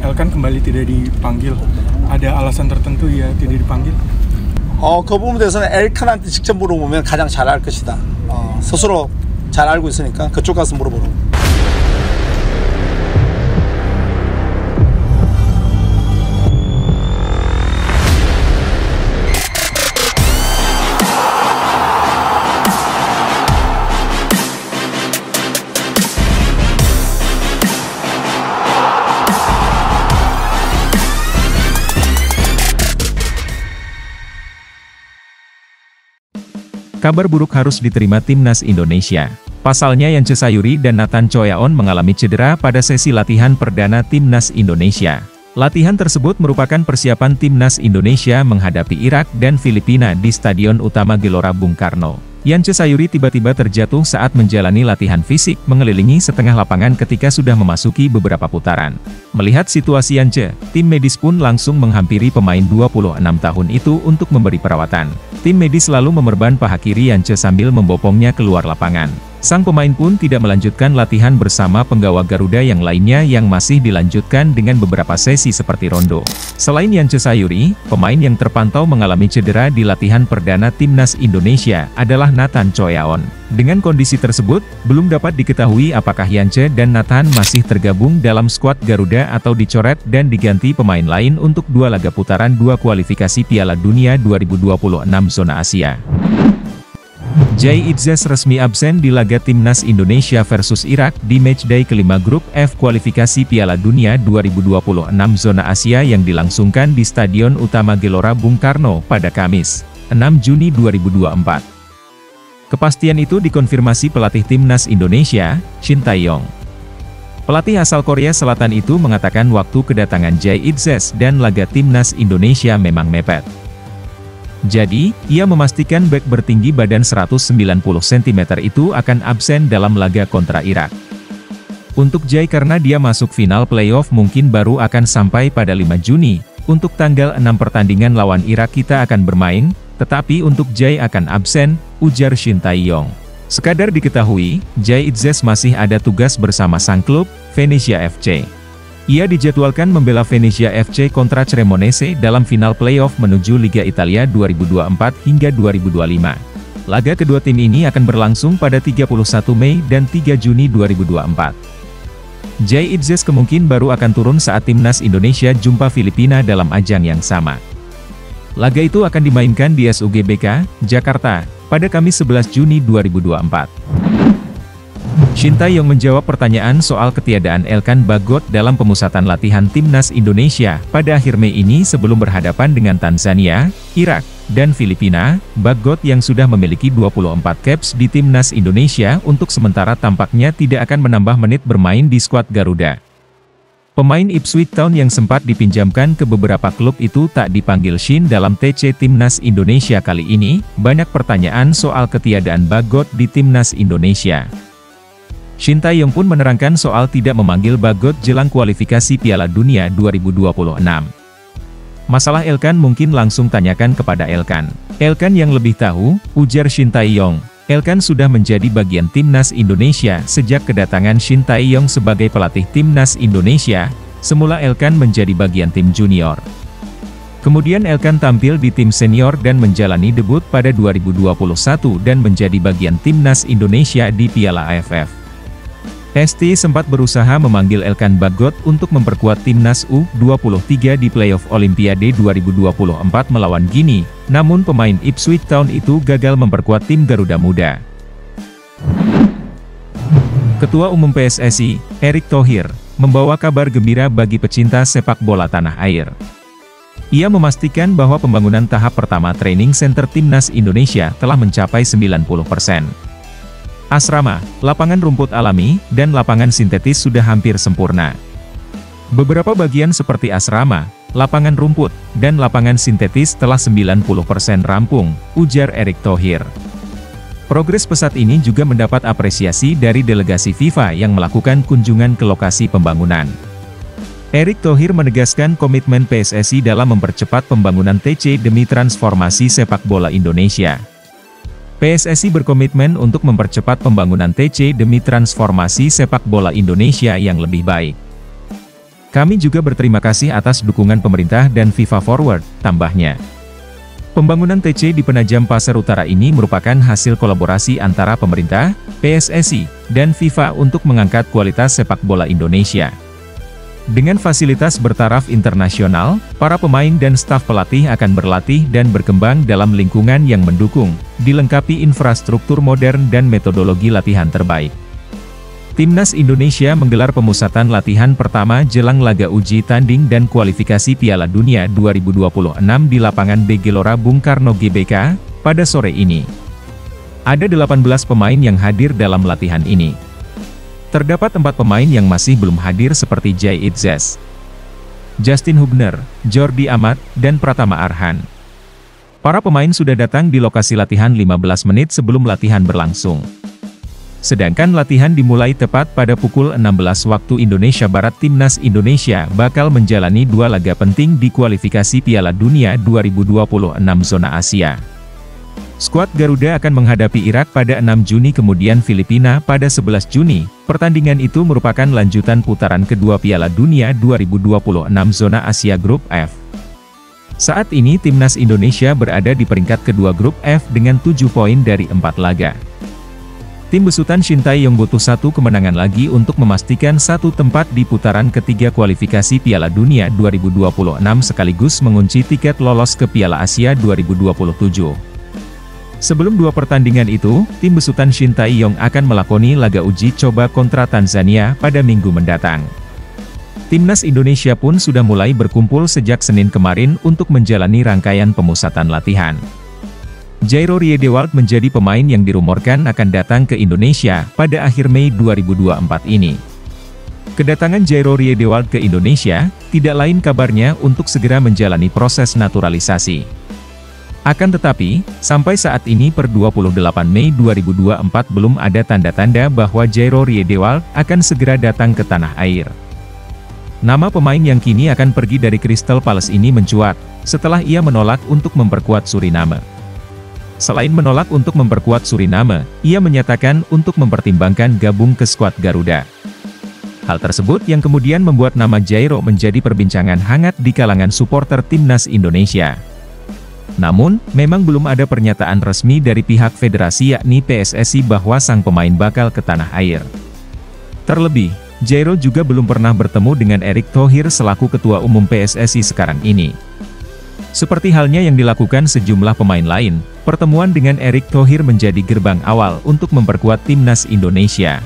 Elkan kembali tidak dipanggil. Ada alasan tertentu ya tidak dipanggil? 그 부분에 대해서는 엘칸한테 직접 물어보면 가장 잘 알 것이다. 스스로 잘 알고 있으니까 그쪽 가서 물어보라고. Kabar buruk harus diterima timnas Indonesia. Pasalnya Yance Sayuri dan Nathan Choyaon mengalami cedera pada sesi latihan perdana timnas Indonesia. Latihan tersebut merupakan persiapan timnas Indonesia menghadapi Irak dan Filipina di Stadion Utama Gelora Bung Karno. Yance Sayuri tiba-tiba terjatuh saat menjalani latihan fisik mengelilingi setengah lapangan ketika sudah memasuki beberapa putaran. Melihat situasi Yance, tim medis pun langsung menghampiri pemain 26 tahun itu untuk memberi perawatan. Tim medis lalu memerban paha kiri Yance sambil membopongnya keluar lapangan. Sang pemain pun tidak melanjutkan latihan bersama penggawa Garuda yang lainnya yang masih dilanjutkan dengan beberapa sesi seperti rondo. Selain Yance Sayuri, pemain yang terpantau mengalami cedera di latihan perdana timnas Indonesia adalah Nathan Choyaon. Dengan kondisi tersebut, belum dapat diketahui apakah Yance dan Nathan masih tergabung dalam skuad Garuda atau dicoret dan diganti pemain lain untuk dua laga putaran 2 kualifikasi Piala Dunia 2026 zona Asia. Jai Itzes resmi absen di laga timnas Indonesia versus Irak di matchday kelima grup F kualifikasi Piala Dunia 2026 zona Asia yang dilangsungkan di Stadion Utama Gelora Bung Karno pada Kamis, 6 Juni 2024. Kepastian itu dikonfirmasi pelatih timnas Indonesia, Shin Tae-yong. Pelatih asal Korea Selatan itu mengatakan waktu kedatangan Jai Itzes dan laga timnas Indonesia memang mepet. Jadi, ia memastikan bek bertinggi badan 190 cm itu akan absen dalam laga kontra Irak. Untuk Jai karena dia masuk final playoff mungkin baru akan sampai pada 5 Juni, untuk tanggal 6 pertandingan lawan Irak kita akan bermain, tetapi untuk Jai akan absen, ujar Shin Tae-yong. Sekadar diketahui, Jai Itzes masih ada tugas bersama sang klub, Venezia FC. Ia dijadwalkan membela Venezia FC kontra Cremonese dalam final playoff menuju Liga Italia 2024 hingga 2025. Laga kedua tim ini akan berlangsung pada 31 Mei dan 3 Juni 2024. Jai Itzes kemungkinan baru akan turun saat timnas Indonesia jumpa Filipina dalam ajang yang sama. Laga itu akan dimainkan di SUGBK, Jakarta, pada Kamis 11 Juni 2024. Shin Tae-yong menjawab pertanyaan soal ketiadaan Elkan Bagot dalam pemusatan latihan timnas Indonesia pada akhir Mei ini sebelum berhadapan dengan Tanzania, Irak, dan Filipina. Bagot yang sudah memiliki 24 caps di timnas Indonesia untuk sementara tampaknya tidak akan menambah menit bermain di skuad Garuda. Pemain Ipswich Town yang sempat dipinjamkan ke beberapa klub itu tak dipanggil Shin dalam TC Timnas Indonesia kali ini. Banyak pertanyaan soal ketiadaan Bagot di timnas Indonesia. Shin Tae-yong pun menerangkan soal tidak memanggil Bagot jelang kualifikasi Piala Dunia 2026. Masalah Elkan mungkin langsung tanyakan kepada Elkan. Elkan yang lebih tahu, ujar Shin Tae-yong. Elkan sudah menjadi bagian timnas Indonesia sejak kedatangan Shin Tae-yong sebagai pelatih timnas Indonesia. Semula Elkan menjadi bagian tim junior. Kemudian Elkan tampil di tim senior dan menjalani debut pada 2021 dan menjadi bagian timnas Indonesia di Piala AFF. ST sempat berusaha memanggil Elkan Bagot untuk memperkuat timnas U23 di playoff Olimpiade 2024 melawan Guinea, namun pemain Ipswich Town itu gagal memperkuat tim Garuda Muda. Ketua Umum PSSI, Erick Thohir, membawa kabar gembira bagi pecinta sepak bola tanah air. Ia memastikan bahwa pembangunan tahap pertama training center timnas Indonesia telah mencapai 90%. Asrama, lapangan rumput alami, dan lapangan sintetis sudah hampir sempurna. Beberapa bagian seperti asrama, lapangan rumput, dan lapangan sintetis telah 90% rampung, ujar Erick Thohir. Progres pesat ini juga mendapat apresiasi dari delegasi FIFA yang melakukan kunjungan ke lokasi pembangunan. Erick Thohir menegaskan komitmen PSSI dalam mempercepat pembangunan TC demi transformasi sepak bola Indonesia. PSSI berkomitmen untuk mempercepat pembangunan TC demi transformasi sepak bola Indonesia yang lebih baik. Kami juga berterima kasih atas dukungan pemerintah dan FIFA Forward, tambahnya. Pembangunan TC di Penajam Pasar Utara ini merupakan hasil kolaborasi antara pemerintah, PSSI, dan FIFA untuk mengangkat kualitas sepak bola Indonesia. Dengan fasilitas bertaraf internasional, para pemain dan staf pelatih akan berlatih dan berkembang dalam lingkungan yang mendukung, dilengkapi infrastruktur modern dan metodologi latihan terbaik. Timnas Indonesia menggelar pemusatan latihan pertama jelang laga uji tanding dan kualifikasi Piala Dunia 2026 di lapangan B Gelora Bung Karno GBK, pada sore ini. Ada 18 pemain yang hadir dalam latihan ini. Terdapat 4 pemain yang masih belum hadir seperti Jai Itzes, Justin Hubner, Jordi Amat, dan Pratama Arhan. Para pemain sudah datang di lokasi latihan 15 menit sebelum latihan berlangsung. Sedangkan latihan dimulai tepat pada pukul 16 waktu Indonesia Barat. Timnas Indonesia bakal menjalani 2 laga penting di kualifikasi Piala Dunia 2026 zona Asia. Skuad Garuda akan menghadapi Irak pada 6 Juni kemudian Filipina pada 11 Juni. Pertandingan itu merupakan lanjutan putaran kedua Piala Dunia 2026 zona Asia Grup F. Saat ini Timnas Indonesia berada di peringkat kedua Grup F dengan 7 poin dari 4 laga. Tim besutan Shin Tae-yong butuh 1 kemenangan lagi untuk memastikan 1 tempat di putaran ketiga kualifikasi Piala Dunia 2026 sekaligus mengunci tiket lolos ke Piala Asia 2027. Sebelum 2 pertandingan itu, tim besutan Shin Tae-yong akan melakoni laga uji coba kontra Tanzania pada minggu mendatang. Timnas Indonesia pun sudah mulai berkumpul sejak Senin kemarin untuk menjalani rangkaian pemusatan latihan. Jairo Riedewald menjadi pemain yang dirumorkan akan datang ke Indonesia pada akhir Mei 2024 ini. Kedatangan Jairo Riedewald ke Indonesia, tidak lain kabarnya untuk segera menjalani proses naturalisasi. Akan tetapi, sampai saat ini per 28 Mei 2024 belum ada tanda-tanda bahwa Jairo Riedewald akan segera datang ke tanah air. Nama pemain yang kini akan pergi dari Crystal Palace ini mencuat, setelah ia menolak untuk memperkuat Suriname. Selain menolak untuk memperkuat Suriname, ia menyatakan untuk mempertimbangkan gabung ke skuad Garuda. Hal tersebut yang kemudian membuat nama Jairo menjadi perbincangan hangat di kalangan supporter Timnas Indonesia. Namun, memang belum ada pernyataan resmi dari pihak federasi yakni PSSI bahwa sang pemain bakal ke tanah air. Terlebih, Jairo juga belum pernah bertemu dengan Erick Thohir selaku Ketua Umum PSSI sekarang ini. Seperti halnya yang dilakukan sejumlah pemain lain, pertemuan dengan Erick Thohir menjadi gerbang awal untuk memperkuat Timnas Indonesia.